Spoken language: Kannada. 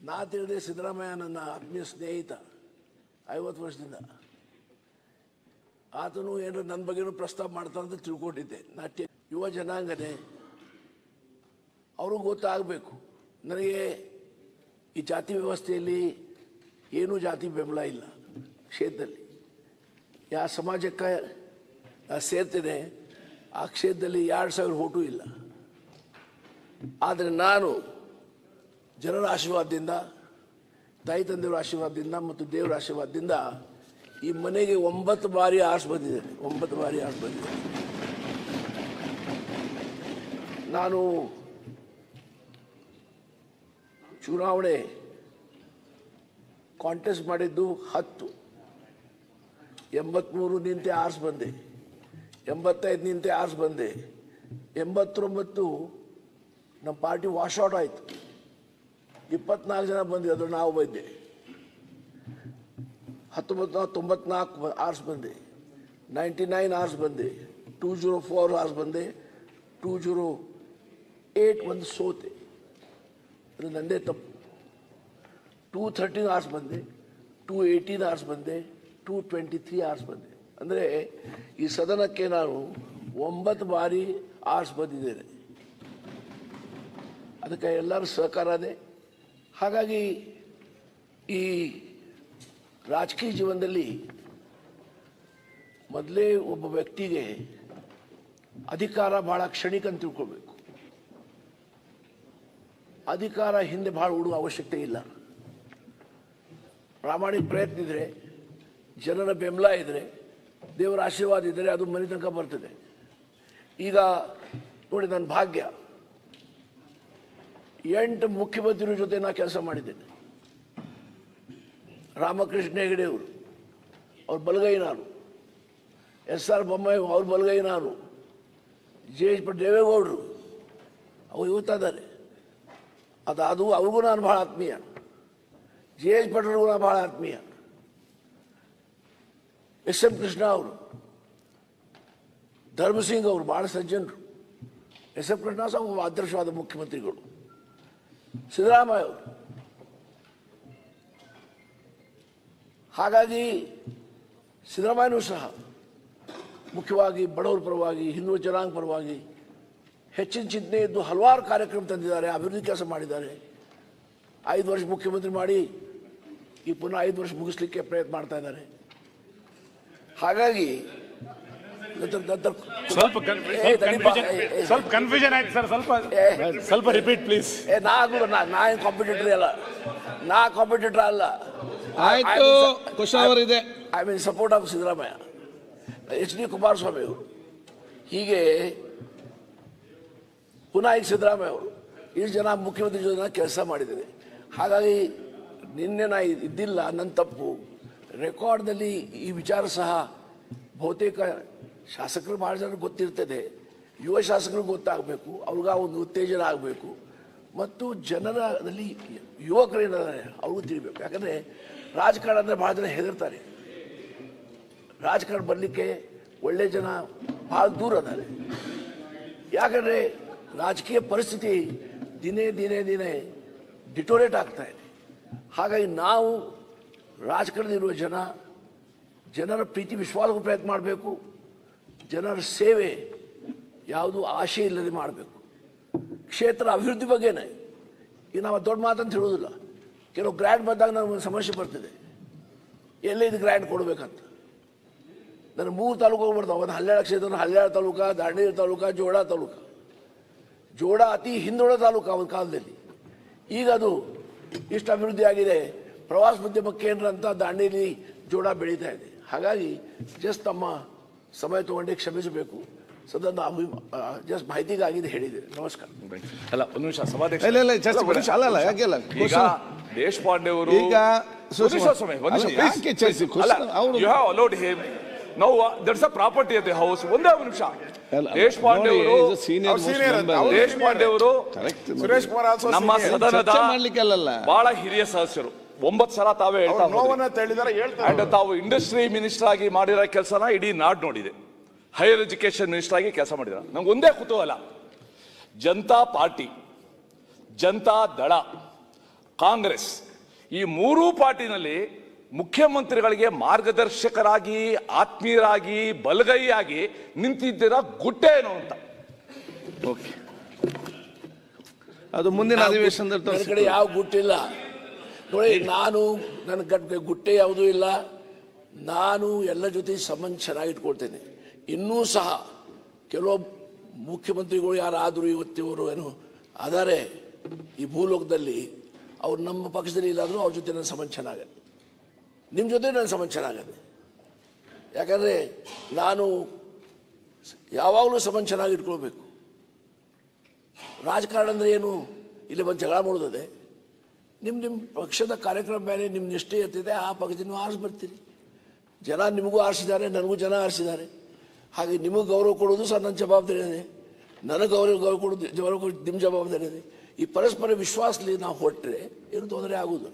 ನಾ ತಿಳಿದೆ ಸಿದ್ದರಾಮಯ್ಯ ನನ್ನ ಆತ್ಮೀಯ ಸ್ನೇಹಿತ 50 ವರ್ಷದಿಂದ. ಆತನು ಏನು ನನ್ನ ಬಗ್ಗೆನೂ ಪ್ರಸ್ತಾಪ ಮಾಡ್ತಾನಂತ ತಿಳ್ಕೊಂಡಿದ್ದೆ. ಯುವ ಜನಾಂಗನೇ, ಅವ್ರಿಗೂ ಗೊತ್ತಾಗಬೇಕು. ನನಗೆ ಈ ಜಾತಿ ವ್ಯವಸ್ಥೆಯಲ್ಲಿ ಏನೂ ಜಾತಿ ಬೆಂಬಲ ಇಲ್ಲ. ಕ್ಷೇತ್ರದಲ್ಲಿ ಯಾವ ಸಮಾಜಕ್ಕೆ ಸೇರ್ತೇನೆ ಆ ಕ್ಷೇತ್ರದಲ್ಲಿ 2,000 ಓಟು ಇಲ್ಲ. ಆದರೆ ನಾನು ಜನರ ಆಶೀರ್ವಾದದಿಂದ, ತಾಯಿ ತಂದೆಯವರ ಆಶೀರ್ವಾದದಿಂದ ಮತ್ತು ದೇವರ ಆಶೀರ್ವಾದದಿಂದ ಈ ಮನೆಗೆ 9 ಬಾರಿ ಆರ್ಸ್ ಬಂದಿದ್ದೇನೆ. 9 ಬಾರಿ ಆರ್ಸ್ ಬಂದಿದ್ದೇನೆ. ನಾನು ಚುನಾವಣೆ ಕಾಂಟೆಸ್ಟ್ ಮಾಡಿದ್ದು 10, 83 ನಿಂತೆ ಆರ್ಸ್ ಬಂದೆ, 85 ನಿಂತೆ ಆರ್ಸ್ ಬಂದೆ, 89 ನಮ್ಮ ಪಾರ್ಟಿ ವಾಶೌಟ್ ಆಯಿತು. 24 ಜನ ಬಂದಿದೆ, ಅದು ನಾವು ಬಂದೆ. 1994 ಆರ್ಸ್ ಬಂದೆ, 99 ಆರ್ಸ್ ಬಂದೆ, 204 ಆರ್ಸ್ ಬಂದೆ, 208 ಒಂದು ಸೋತೆ, ಅದು ನಂದೇ ತಪ್ಪು. 213 ಆರ್ಸ್ ಬಂದೆ, 218 ಆರ್ಸ್ ಬಂದೆ, 223 ಆರ್ಸ್ ಬಂದೆ. ಅಂದರೆ ಈ ಸದನಕ್ಕೆ ನಾನು 9 ಬಾರಿ ಆರ್ಸ್ ಬಂದಿದ್ದೇನೆ. ಅದಕ್ಕೆ ಎಲ್ಲರೂ ಸಹಕಾರನೇ. ಹಾಗಾಗಿ ಈ ರಾಜಕೀಯ ಜೀವನದಲ್ಲಿ ಮೊದಲೇ ಒಬ್ಬ ವ್ಯಕ್ತಿಗೆ ಅಧಿಕಾರ ಭಾಳ ಕ್ಷಣಿಕ ಅಂತ ತಿಳ್ಕೊಳ್ಬೇಕು. ಅಧಿಕಾರ ಹಿಂದೆ ಭಾಳ ಉಡುವ ಅವಶ್ಯಕತೆ ಇಲ್ಲ. ಪ್ರಾಮಾಣಿಕ ಪ್ರಯತ್ನ ಇದ್ದರೆ, ಜನರ ಬೆಂಬಲ ಇದ್ದರೆ, ದೇವರ ಆಶೀರ್ವಾದ ಇದ್ದರೆ ಅದು ಮನೆ ತನಕ ಬರ್ತದೆ. ಈಗ ನೋಡಿ, ನನ್ನ ಭಾಗ್ಯ 8 ಮುಖ್ಯಮಂತ್ರಿಗಳ ಜೊತೆ ನಾ ಕೆಲಸ ಮಾಡಿದ್ದೇನೆ. ರಾಮಕೃಷ್ಣ ಹೆಗಡೆಯವರು ಅವ್ರ ಬಲಗೈ ನಾನು, SR ಬೊಮ್ಮಾಯಿ ಅವ್ರ ಬಲಗೈ ನಾನು, JH ದೇವೇಗೌಡರು ಅವ್ರು ಇವತ್ತಿದ್ದಾರೆ. ಅದು ಅವ್ರಿಗೂ ನಾನು ಭಾಳ ಆತ್ಮೀಯ. JH ಪಟೇಲ್ಗೂ ನಾನು ಭಾಳ ಆತ್ಮೀಯ. SM ಕೃಷ್ಣ ಅವರು, ಧರ್ಮಸಿಂಗ್ ಅವರು ಭಾಳ ಸಜ್ಜನರು. SM ಕೃಷ್ಣ ಸಹ ಆದರ್ಶವಾದ ಮುಖ್ಯಮಂತ್ರಿಗಳು. ಸಿದ್ದರಾಮಯ್ಯ ಅವರು. ಹಾಗಾಗಿ ಸಿದ್ದರಾಮಯ್ಯನೂ ಸಹ ಮುಖ್ಯವಾಗಿ ಬಡವರ ಪರವಾಗಿ, ಹಿಂದೂ ಜನಾಂಗ ಪರವಾಗಿ ಹೆಚ್ಚಿನ ಚಿಂತನೆ ಇದ್ದು ಹಲವಾರು ಕಾರ್ಯಕ್ರಮ ತಂದಿದ್ದಾರೆ, ಅಭಿವೃದ್ಧಿ ಕೆಲಸ ಮಾಡಿದ್ದಾರೆ. 5 ವರ್ಷ ಮುಖ್ಯಮಂತ್ರಿ ಮಾಡಿ ಈ ಪುನಃ 5 ವರ್ಷ ಮುಗಿಸ್ಲಿಕ್ಕೆ ಪ್ರಯತ್ನ ಮಾಡ್ತಾ ಇದ್ದಾರೆ. ಹಾಗಾಗಿ ಸ್ವಲ್ಪ ಕನ್ಫ್ಯೂಷನ್ ಆಯ್ತು ಸರ್, ಸ್ವಲ್ಪ ರಿಪೀಟ್ ಪ್ಲೀಸ್. ನಾ ಏನು ಕಾಂಪಿಟೇಟರ್ ಅಲ್ಲ, ನಾ ಕಾಂಪಿಟೇಟರ್ ಅಲ್ಲ. ಆಯ್ತು, ಇದೆ. I mean support of Siddaramaiah, HD Kumaraswamy ಅವರು. ಹೀಗೆ ಪುನಃ ಈಗ ಸಿದ್ದರಾಮಯ್ಯ ಅವರು ಇಷ್ಟು ಜನ ಮುಖ್ಯಮಂತ್ರಿ ಜೊತೆ ಕೆಲಸ ಮಾಡಿದ್ದೇನೆ. ಹಾಗಾಗಿ ನಿನ್ನೆ ನಾ ಇದ್ದಿಲ್ಲ, ನನ್ನ ತಪ್ಪು. ರೆಕಾರ್ಡ್ನಲ್ಲಿ ಈ ವಿಚಾರ ಸಹ ಬಹುತೇಕ ಶಾಸಕರು ಭಾಳ ಜನ ಗೊತ್ತಿರ್ತದೆ. ಯುವ ಶಾಸಕರಿಗೆ ಗೊತ್ತಾಗಬೇಕು, ಅವ್ರಿಗ ಒಂದು ಉತ್ತೇಜನ ಆಗಬೇಕು, ಮತ್ತು ಜನರಲ್ಲಿ ಯುವಕರು ಏನಿದ್ದಾರೆ ಅವ್ರಿಗೂ ತಿಳಿಬೇಕು. ಯಾಕಂದರೆ ರಾಜಕಾರಣ ಅಂದರೆ ಭಾಳ ಜನ ಹೆದರ್ತಾರೆ. ರಾಜಕಾರಣ ಬರಲಿಕ್ಕೆ ಒಳ್ಳೆ ಜನ ಭಾಳ ದೂರ ಅದಾರೆ. ಯಾಕಂದರೆ ರಾಜಕೀಯ ಪರಿಸ್ಥಿತಿ ದಿನೇ ದಿನೇ ದಿನೇ ಡಿಟೋರೇಟ್ ಆಗ್ತಾ ಇದೆ. ಹಾಗಾಗಿ ನಾವು ರಾಜಕಾರಣದಲ್ಲಿರುವ ಜನರ ಪ್ರೀತಿ ವಿಶ್ವಾಸಕ್ಕೂ ಪ್ರಯತ್ನ ಮಾಡಬೇಕು. ಜನರ ಸೇವೆ ಯಾವುದು ಆಶೆ ಇಲ್ಲದೆ ಮಾಡಬೇಕು. ಕ್ಷೇತ್ರ ಅಭಿವೃದ್ಧಿ ಬಗ್ಗೆನೇ ಈಗ ನಾವು ದೊಡ್ಡ ಮಾತಂತ ಹೇಳೋದಿಲ್ಲ. ಕೆಲವು ಗ್ರ್ಯಾಂಡ್ ಬಂದಾಗ ನಮಗೆ ಸಮಸ್ಯೆ ಬರ್ತದೆ, ಎಲ್ಲೇ ಇದು ಗ್ರ್ಯಾಂಡ್ ಕೊಡಬೇಕಂತ. ನಾನು 3 ತಾಲೂಕು ಹೋಗ್ಬರ್ತಾವೆ. ಒಂದು ಹಲ್ಯಾಳ ಕ್ಷೇತ್ರ, ಹಲ್ಯಾಳ ತಾಲೂಕ, ದಾಂಡೇಲಿ ತಾಲೂಕ, ಜೋಡ ತಾಲೂಕ. ಜೋಡ ಅತಿ ಹಿಂದುಳ ತಾಲೂಕು ಒಂದು ಕಾಲದಲ್ಲಿ. ಈಗ ಅದು ಇಷ್ಟು ಅಭಿವೃದ್ಧಿ ಆಗಿದೆ. ಪ್ರವಾಸೋದ್ಯಮ ಕೇಂದ್ರ ಅಂತ ದಾಂಡೇಲಿ ಜೋಡ ಬೆಳೀತಾ ಇದೆ. ಹಾಗಾಗಿ ಜಸ್ಟ್ ತಮ್ಮ ಸಮಯ ತಗೊಂಡೆ ಕ್ಷಮಿಸಬೇಕು. ಸದನ ಜಸ್ಟ್ ಮಾಹಿತಿಗಾಗಿದೆ ಹೇಳಿದೆ. ನಮಸ್ಕಾರ. ಅಲ್ಲ, ಒಂದು ನಿಮಿಷ ಸಭಾಧ್ಯಕ್ಷ. ಈಗ ದೇಶಪಾಂಡೆ ಅವರು ಪ್ರಾಪರ್ಟಿ ಅಟ್ ದಿ ಹೌಸ್. ಒಂದೇ ಒಂದು ನಿಮಿಷ. ದೇಶಪಾಂಡೆ ಅವರು ಸುರೇಶ್ ಕುಮಾರ್ ನಮ್ಮ ಸದನದ ಬಹಳ ಹಿರಿಯ ಸದಸ್ಯರು. 9 ಸಲ ತಾವೇ ಹೇಳ್ತಾ ತಾವು ಇಂಡಸ್ಟ್ರಿ ಮಿನಿಸ್ಟರ್ ಆಗಿ ಮಾಡಿರೋ ಕೆಲಸನ ಇಡೀ ನಾಡು ನೋಡಿದೆ. ಹೈಯರ್ ಎಜುಕೇಶನ್ ಮಿನಿಸ್ಟರ್ ಆಗಿ ಕೆಲಸ ಮಾಡಿದ. ನಂಗೆ ಒಂದೇ ಕುತೂಹಲ, ಜನತಾ ಪಾರ್ಟಿ, ಜನತಾ ದಳ ಕಾಂಗ್ರೆಸ್ ಈ ಮೂರೂ ಪಾರ್ಟಿನಲ್ಲಿ ಮುಖ್ಯಮಂತ್ರಿಗಳಿಗೆ ಮಾರ್ಗದರ್ಶಕರಾಗಿ ಆತ್ಮೀಯರಾಗಿ ಬಲಗೈಯಾಗಿ ನಿಂತಿದ್ದೀರಾ ಗುಟ್ಟೆ ಏನು ಅಂತ. ಓಕೆ, ಅದು ಮುಂದಿನ ಅಧಿವೇಶನದಲ್ಲಿ ನನ್ನ ಕಡೆ ತೋರಿಸಿ. ಯಾವ ಗುಟ್ಟಿಲ್ಲ ನೋಡಿ. ನನ್ನ ಗುಟ್ಟೆ ಯಾವುದೂ ಇಲ್ಲ. ನಾನು ಎಲ್ಲ ಜೊತೆ ಸಂಬಂಧ ಚೆನ್ನಾಗಿ ಇಟ್ಕೊಳ್ತೇನೆ. ಇನ್ನೂ ಸಹ ಕೆಲವು ಮುಖ್ಯಮಂತ್ರಿಗಳು ಯಾರಾದರೂ ಇವತ್ತಿವರು ಏನು ಆದರೆ ಈ ಭೂಲೋಕದಲ್ಲಿ ಅವ್ರು ನಮ್ಮ ಪಕ್ಷದಲ್ಲಿ ಇಲ್ಲಾದರೂ ಅವ್ರ ಜೊತೆ ನನ್ನ ಸಂಬಂಧ ಚೆನ್ನಾಗತ್ತೆ, ನಿಮ್ಮ ಜೊತೆ ನನ್ನ ಸಂಬಂಧ ಚೆನ್ನಾಗತ್ತೆ. ಯಾಕಂದರೆ ನಾನು ಯಾವಾಗಲೂ ಸಂಬಂಧ ಚೆನ್ನಾಗಿ ಇಟ್ಕೊಳ್ಬೇಕು. ರಾಜಕಾರಣ ಅಂದರೆ ಏನು, ಇಲ್ಲಿ ಬಂದು ಜಗಳ ಮಾಡೋದೇ. ನಿಮ್ಮ ಪಕ್ಷದ ಕಾರ್ಯಕ್ರಮ ಮೇಲೆ ನಿಮ್ಮ ನಿಷ್ಠೆ ಇರ್ತಿದೆ, ಆ ಪಕ್ಷದಿಂದ ನೀವು ಆರಿಸಿ ಬರ್ತೀರಿ. ಜನ ನಿಮಗೂ ಆರಿಸಿದ್ದಾರೆ, ನನಗೂ ಜನ ಆರಿಸಿದ್ದಾರೆ. ಹಾಗೆ ನಿಮಗೆ ಗೌರವ ಕೊಡೋದು ಸಹ ನನ್ನ ಜವಾಬ್ದಾರಿ ಇದೆ, ನನಗೆ ಗೌರವ ಕೊಡೋದು ನಿಮ್ಮ ಜವಾಬ್ದಾರಿ ಇದೆ. ಈ ಪರಸ್ಪರ ವಿಶ್ವಾಸದಲ್ಲಿ ನಾವು ಹೊರಟ್ರೆ ಏನು ತೊಂದರೆ ಆಗೋದು.